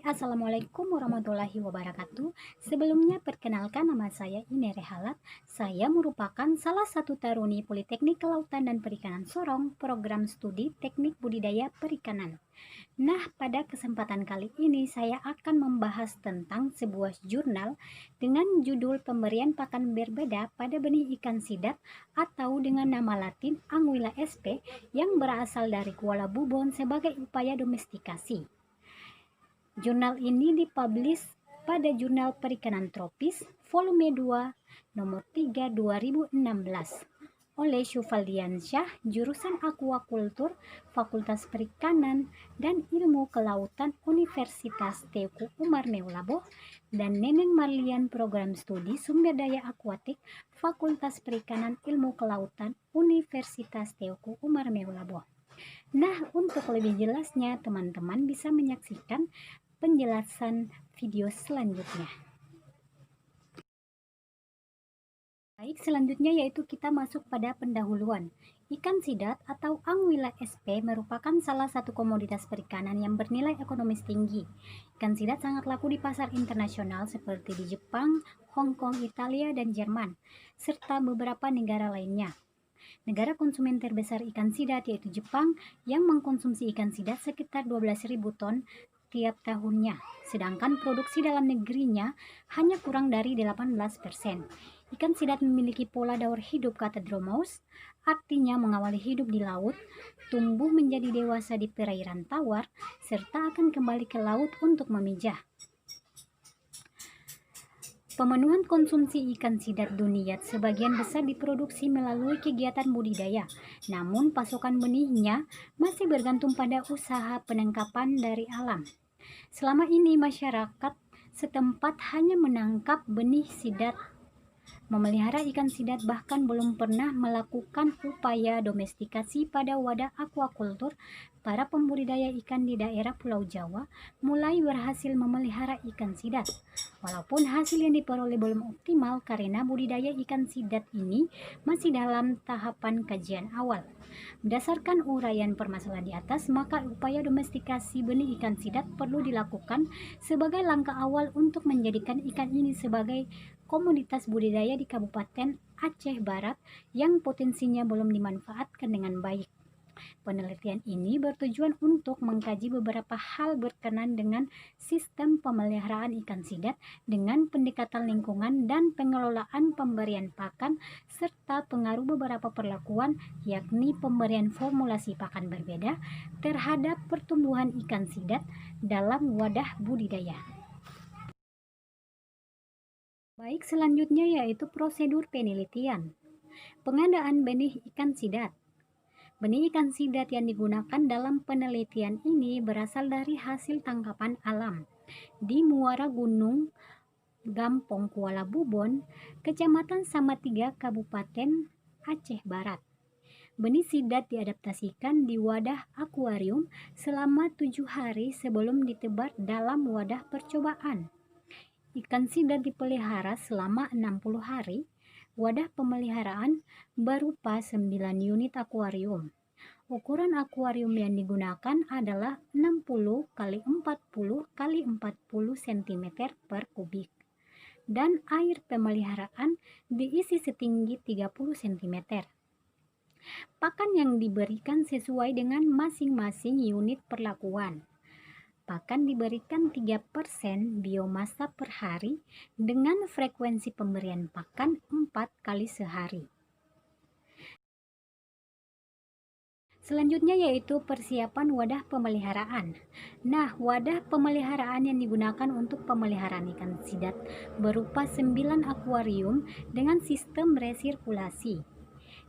Assalamualaikum warahmatullahi wabarakatuh. Sebelumnya perkenalkan nama saya Ine Rehalat. Saya merupakan salah satu taruni Politeknik Kelautan dan Perikanan Sorong, program studi Teknik Budidaya Perikanan. Nah, pada kesempatan kali ini saya akan membahas tentang sebuah jurnal dengan judul Pemberian Pakan Berbeda pada Benih Ikan Sidat atau dengan nama latin Anguilla sp yang berasal dari Kuala Bubon sebagai upaya domestikasi. Jurnal ini dipublish pada Jurnal Perikanan Tropis volume 2 nomor 3 2016 oleh Syufaldiansyah, jurusan Aquakultur, Fakultas Perikanan dan Ilmu Kelautan Universitas Teuku Umar Meulaboh, dan Neneng Marlian, program studi Sumber Daya Akuatik, Fakultas Perikanan Ilmu Kelautan Universitas Teuku Umar Meulaboh. Nah, untuk lebih jelasnya, teman-teman bisa menyaksikan penjelasan video selanjutnya. Baik, selanjutnya yaitu kita masuk pada pendahuluan. Ikan sidat atau Anguilla sp merupakan salah satu komoditas perikanan yang bernilai ekonomis tinggi. Ikan sidat sangat laku di pasar internasional seperti di Jepang, Hong Kong, Italia, dan Jerman, serta beberapa negara lainnya. Negara konsumen terbesar ikan sidat yaitu Jepang yang mengkonsumsi ikan sidat sekitar 12.000 ton tiap tahunnya, sedangkan produksi dalam negerinya hanya kurang dari 18%. Ikan sidat memiliki pola daur hidup katedromous, artinya mengawali hidup di laut, tumbuh menjadi dewasa di perairan tawar, serta akan kembali ke laut untuk memijah. Pemenuhan konsumsi ikan sidat dunia sebagian besar diproduksi melalui kegiatan budidaya, namun pasokan benihnya masih bergantung pada usaha penangkapan dari alam. Selama ini masyarakat setempat hanya menangkap benih sidat. Memelihara ikan sidat bahkan belum pernah melakukan upaya domestikasi pada wadah aquakultur. Para pembudidaya ikan di daerah Pulau Jawa mulai berhasil memelihara ikan sidat. Walaupun hasil yang diperoleh belum optimal karena budidaya ikan sidat ini masih dalam tahapan kajian awal. Berdasarkan uraian permasalahan di atas, maka upaya domestikasi benih ikan sidat perlu dilakukan sebagai langkah awal untuk menjadikan ikan ini sebagai komoditas budidaya di Kabupaten Aceh Barat yang potensinya belum dimanfaatkan dengan baik. Penelitian ini bertujuan untuk mengkaji beberapa hal berkenaan dengan sistem pemeliharaan ikan sidat dengan pendekatan lingkungan dan pengelolaan pemberian pakan, serta pengaruh beberapa perlakuan, yakni pemberian formulasi pakan berbeda terhadap pertumbuhan ikan sidat dalam wadah budidaya. Baik, selanjutnya yaitu prosedur penelitian. Pengadaan benih ikan sidat. Benih ikan sidat yang digunakan dalam penelitian ini berasal dari hasil tangkapan alam di Muara Gunung, Gampong, Kuala Bubon, Kecamatan Samatiga, Kabupaten Aceh Barat. Benih sidat diadaptasikan di wadah akuarium selama 7 hari sebelum ditebar dalam wadah percobaan. Ikan sidat dipelihara selama 60 hari. Wadah pemeliharaan berupa 9 unit akuarium. Ukuran akuarium yang digunakan adalah 60 x 40 x 40 cm per kubik. Dan air pemeliharaan diisi setinggi 30 cm. Pakan yang diberikan sesuai dengan masing-masing unit perlakuan. Pakan diberikan 3% biomasa per hari dengan frekuensi pemberian pakan 4 kali sehari. Selanjutnya yaitu persiapan wadah pemeliharaan. Nah, wadah pemeliharaan yang digunakan untuk pemeliharaan ikan sidat berupa 9 akuarium dengan sistem resirkulasi.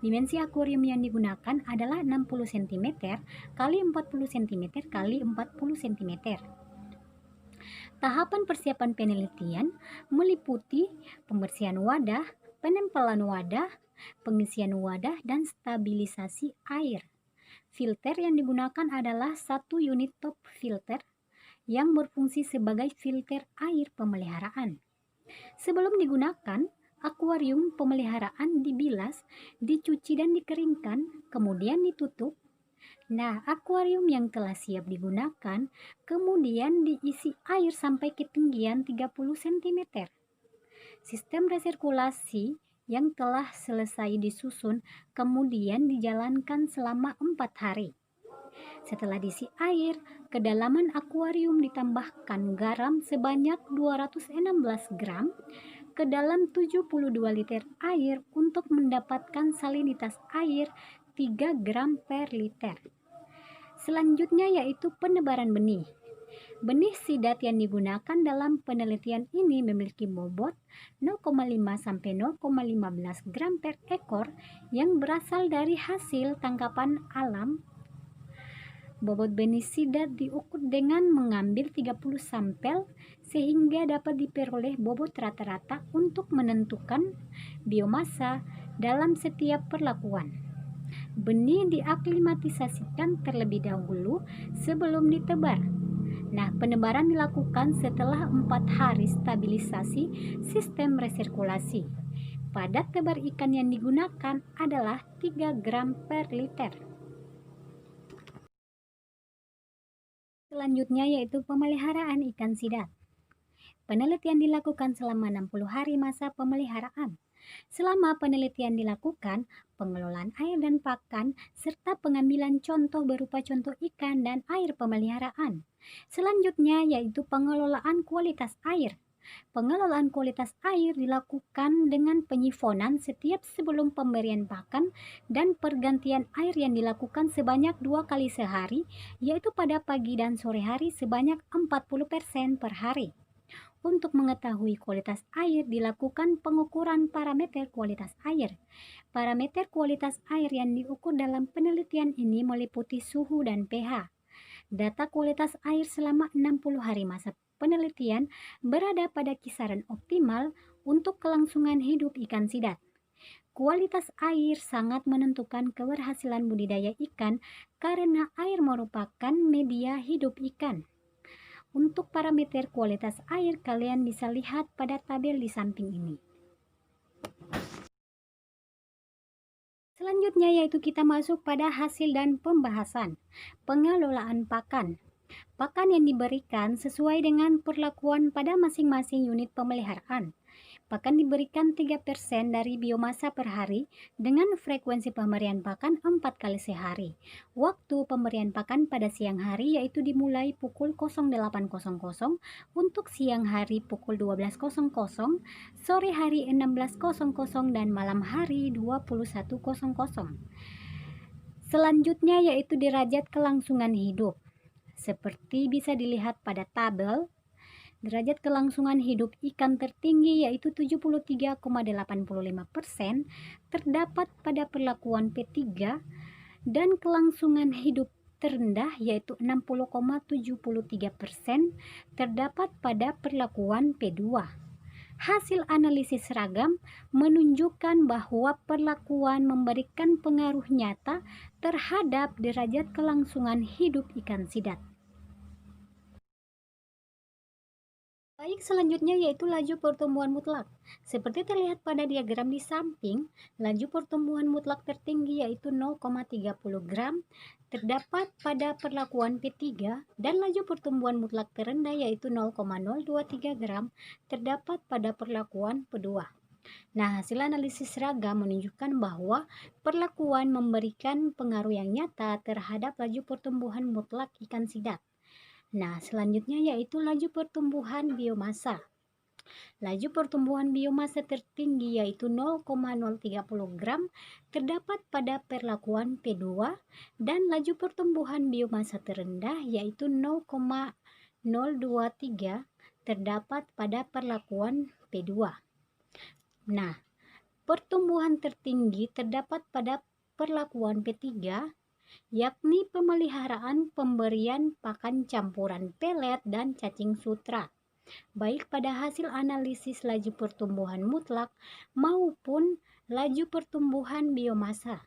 Dimensi akuarium yang digunakan adalah 60 cm x 40 cm x 40 cm. Tahapan persiapan penelitian meliputi pembersihan wadah, penempelan wadah, pengisian wadah, dan stabilisasi air. Filter yang digunakan adalah 1 unit top filter yang berfungsi sebagai filter air pemeliharaan. Sebelum digunakan, akuarium pemeliharaan dibilas, dicuci dan dikeringkan, kemudian ditutup Nah, akuarium yang telah siap digunakan kemudian diisi air sampai ketinggian 30 cm. Sistem resirkulasi yang telah selesai disusun kemudian dijalankan selama 4 hari. Setelah diisi air, kedalaman akuarium ditambahkan garam sebanyak 216 gram ke dalam 72 liter air untuk mendapatkan salinitas air 3 gram per liter. Selanjutnya yaitu penebaran benih. Benih sidat yang digunakan dalam penelitian ini memiliki bobot 0,5 sampai 0,15 gram per ekor yang berasal dari hasil tangkapan alam. Bobot benih sidat diukur dengan mengambil 30 sampel sehingga dapat diperoleh bobot rata-rata untuk menentukan biomasa dalam setiap perlakuan. Benih diaklimatisasikan terlebih dahulu sebelum ditebar. Nah, penebaran dilakukan setelah 4 hari stabilisasi sistem resirkulasi. Padat tebar ikan yang digunakan adalah 3 gram per liter. Selanjutnya yaitu pemeliharaan ikan sidat. Penelitian dilakukan selama 60 hari masa pemeliharaan. Selama penelitian dilakukan, pengelolaan air dan pakan, serta pengambilan contoh berupa contoh ikan dan air pemeliharaan. Selanjutnya yaitu pengelolaan kualitas air. Pengelolaan kualitas air dilakukan dengan penyifonan setiap sebelum pemberian pakan dan pergantian air yang dilakukan sebanyak 2 kali sehari, yaitu pada pagi dan sore hari sebanyak 40% per hari. Untuk mengetahui kualitas air dilakukan pengukuran parameter kualitas air. Parameter kualitas air yang diukur dalam penelitian ini meliputi suhu dan pH. Data kualitas air selama 60 hari masa penelitian berada pada kisaran optimal untuk kelangsungan hidup ikan sidat. Kualitas air sangat menentukan keberhasilan budidaya ikan karena air merupakan media hidup ikan. Untuk parameter kualitas air kalian bisa lihat pada tabel di samping ini. Selanjutnya yaitu kita masuk pada hasil dan pembahasan. Pengelolaan pakan. Pakan yang diberikan sesuai dengan perlakuan pada masing-masing unit pemeliharaan. Pakan diberikan 3% dari biomasa per hari dengan frekuensi pemberian pakan 4 kali sehari. Waktu pemberian pakan pada siang hari yaitu dimulai pukul 08.00 untuk siang hari pukul 12.00, sore hari 16.00 dan malam hari 21.00. Selanjutnya yaitu derajat kelangsungan hidup. Seperti bisa dilihat pada tabel, derajat kelangsungan hidup ikan tertinggi yaitu 73,85% terdapat pada perlakuan P3 dan kelangsungan hidup terendah yaitu 60,73% terdapat pada perlakuan P2. Hasil analisis seragam menunjukkan bahwa perlakuan memberikan pengaruh nyata terhadap derajat kelangsungan hidup ikan sidat. Baik, selanjutnya yaitu laju pertumbuhan mutlak. Seperti terlihat pada diagram di samping, laju pertumbuhan mutlak tertinggi yaitu 0,30 gram terdapat pada perlakuan P3 dan laju pertumbuhan mutlak terendah yaitu 0,023 gram terdapat pada perlakuan P2. Nah, hasil analisis seragam menunjukkan bahwa perlakuan memberikan pengaruh yang nyata terhadap laju pertumbuhan mutlak ikan sidat. Nah, selanjutnya yaitu laju pertumbuhan biomasa. Laju pertumbuhan biomasa tertinggi yaitu 0,030 gram terdapat pada perlakuan P2 dan laju pertumbuhan biomasa terendah yaitu 0,023 terdapat pada perlakuan P2. Nah, pertumbuhan tertinggi terdapat pada perlakuan P3 yakni pemeliharaan pemberian pakan campuran pelet dan cacing sutra, baik pada hasil analisis laju pertumbuhan mutlak maupun laju pertumbuhan biomasa.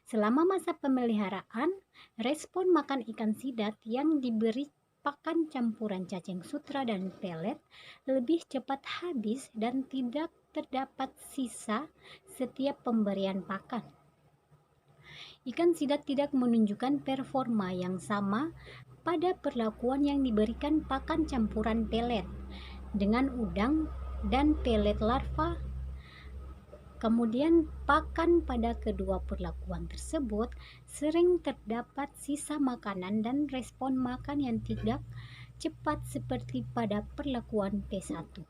Selama masa pemeliharaan, respon makan ikan sidat yang diberi pakan campuran cacing sutra dan pelet lebih cepat habis dan tidak terdapat sisa setiap pemberian pakan. Ikan sidat tidak menunjukkan performa yang sama pada perlakuan yang diberikan pakan campuran pelet dengan udang dan pelet larva. Kemudian pakan pada kedua perlakuan tersebut sering terdapat sisa makanan dan respon makan yang tidak cepat seperti pada perlakuan P1.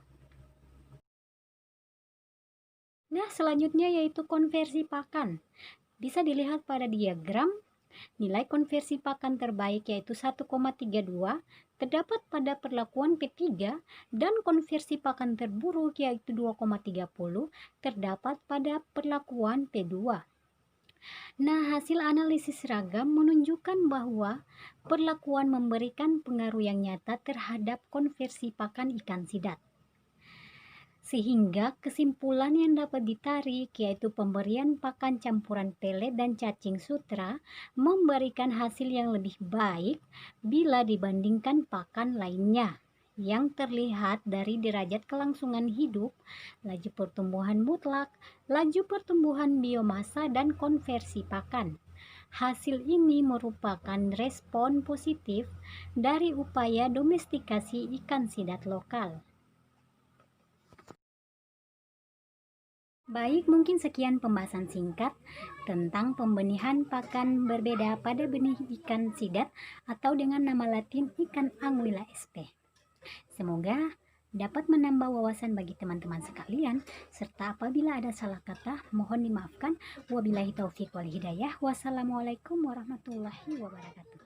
Nah, selanjutnya yaitu konversi pakan. Bisa dilihat pada diagram. Nilai konversi pakan terbaik yaitu 1,32 terdapat pada perlakuan P3 dan konversi pakan terburuk yaitu 2,30 terdapat pada perlakuan P2. Nah, hasil analisis seragam menunjukkan bahwa perlakuan memberikan pengaruh yang nyata terhadap konversi pakan ikan sidat. Sehingga kesimpulan yang dapat ditarik yaitu pemberian pakan campuran pelet dan cacing sutra memberikan hasil yang lebih baik bila dibandingkan pakan lainnya yang terlihat dari derajat kelangsungan hidup, laju pertumbuhan mutlak, laju pertumbuhan biomasa, dan konversi pakan. Hasil ini merupakan respon positif dari upaya domestikasi ikan sidat lokal. Baik, mungkin sekian pembahasan singkat tentang pembenihan pakan berbeda pada benih ikan sidat atau dengan nama latin ikan Anguilla sp. Semoga dapat menambah wawasan bagi teman-teman sekalian, serta apabila ada salah kata mohon dimaafkan. Wabillahi taufiq wal hidayah. Wassalamualaikum warahmatullahi wabarakatuh.